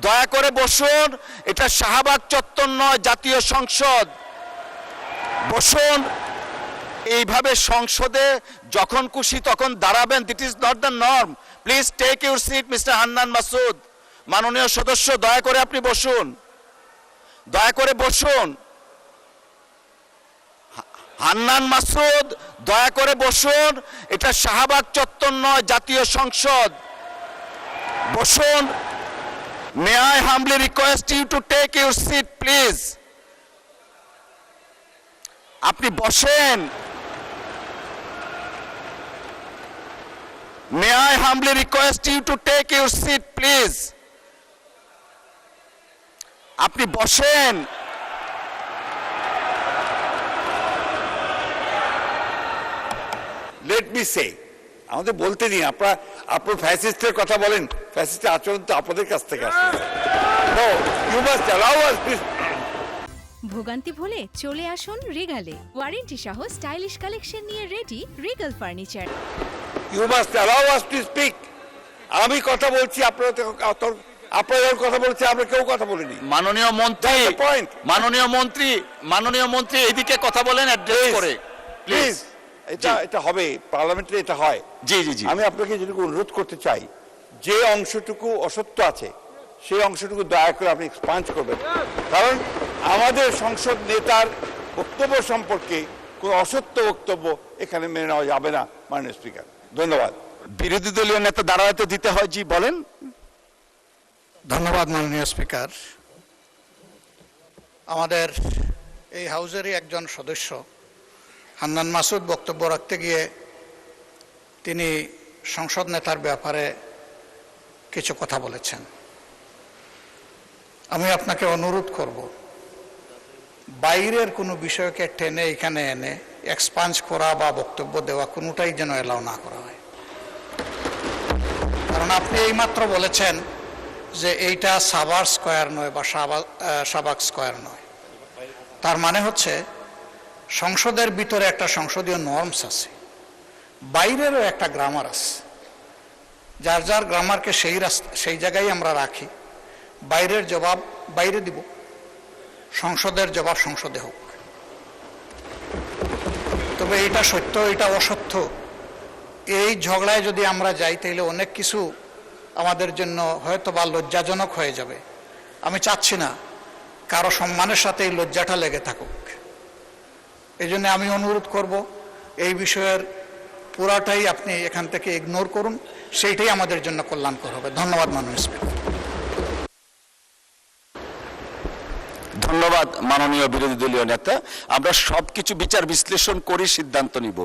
দয়া করে বসুন। এটা শাহবাগ চত্বর নয়, জাতীয় সংসদ। বসুন। এইভাবে সংসদে যখন খুশি তখন দাঁড়াবেন, that is not the norm. Please take your seat Mister Hannan Masud. মাননীয় সদস্য, দয়া করে আপনি বসুন, দয়া করে বসুন। হান্নান মাসুদ, দয়া করে বসুন। এটা শাহবাগ চত্বর নয়, জাতীয় সংসদ। বসুন। May I humbly request you to take your seat please. আপনি বসেন। May I humbly request you to take your seat please. আপনি বসেন। লেট মি সে, আমাদের বলতে দিন। আপনার ফ্যাসিস্টের কথা বলেন, ফ্যাসিস্টের আচরণ তো আপনাদের কাছ থেকে আসে। No, you must allow us please. ভোগান্তি ভুলে চলে আসুন রিগালে। ওয়ারেন্টি সহ স্টাইলিশ কালেকশন নিয়ে ready Regal furniture. You must allow us to speak. আমি কথা বলছি, আপনারা যখন কথা বলছে, আমরা কেউ কথা বলিনি। মাননীয় মন্ত্রী, পয়েন্ট। মাননীয় মন্ত্রী এদিকে কথা বলেন অ্যাড্রেস করে প্লিজ। এটা হবে, পার্লামেন্টে এটা হয়। জি জি জি। আমি আপনাকে যেটুকু অনুরোধ করতে চাই, যে অংশটুকু অসত্য আছে সেই অংশটুকু দয়া করে আপনি এক্সপাঞ্জ করবেন, কারণ আমাদের সংসদ নেতার বক্তব্য সম্পর্কে কোনো অসত্য বক্তব্য এখানে মেনে নেওয়া যাবে না। মাননীয় স্পিকার, ধন্যবাদ। বিরোধী দলীয় নেতা দাঁড়াতে দিতে হয়। জি বলেন। ধন্যবাদ মাননীয় স্পিকার। আমাদের এই হাউজেরই একজন সদস্য হান্নান মাসুদ বক্তব্য রাখতে গিয়ে তিনি সংসদ নেতার ব্যাপারে কিছু কথা বলেছেন। আমি আপনাকে অনুরোধ করব, বাইরের কোনো বিষয়কে টেনে এখানে এনে এক্সপাঞ্জ করা বা বক্তব্য দেওয়া কোনোটাই যেন এলাও না করা হয়। কারণ আপনি এইমাত্র বলেছেন যে এইটা সাভার স্কয়ার নয় বা শাহবাগ স্কয়ার নয়। তার মানে হচ্ছে সংসদের ভিতরে একটা সংসদীয় নর্মস আছে, বাইরেরও একটা গ্রামার আছে। যার যার গ্রামারকে সেই জায়গায় আমরা রাখি। বাইরের জবাব বাইরে দিব, সংসদের জবাব সংসদে হোক। তবে এটা সত্য, এটা অসত্য, এই ঝগড়ায় যদি আমরা যাই তাহলে অনেক কিছু আমাদের জন্য হয়তো বা লজ্জাজনক হয়ে যাবে। আমি চাচ্ছি না কারো সম্মানের সাথে এই লজ্জাটা লেগে থাকুক। এই জন্য আমি অনুরোধ করব, এই বিষয়ের পুরাটাই আপনি এখান থেকে ইগনোর করুন, সেইটাই আমাদের জন্য কল্যাণকর হবে। ধন্যবাদ মাননীয় স্পিকার। ধন্যবাদ মাননীয় বিরোধী দলীয় নেতা। আমরা সবকিছু বিচার বিশ্লেষণ করে সিদ্ধান্ত নিব।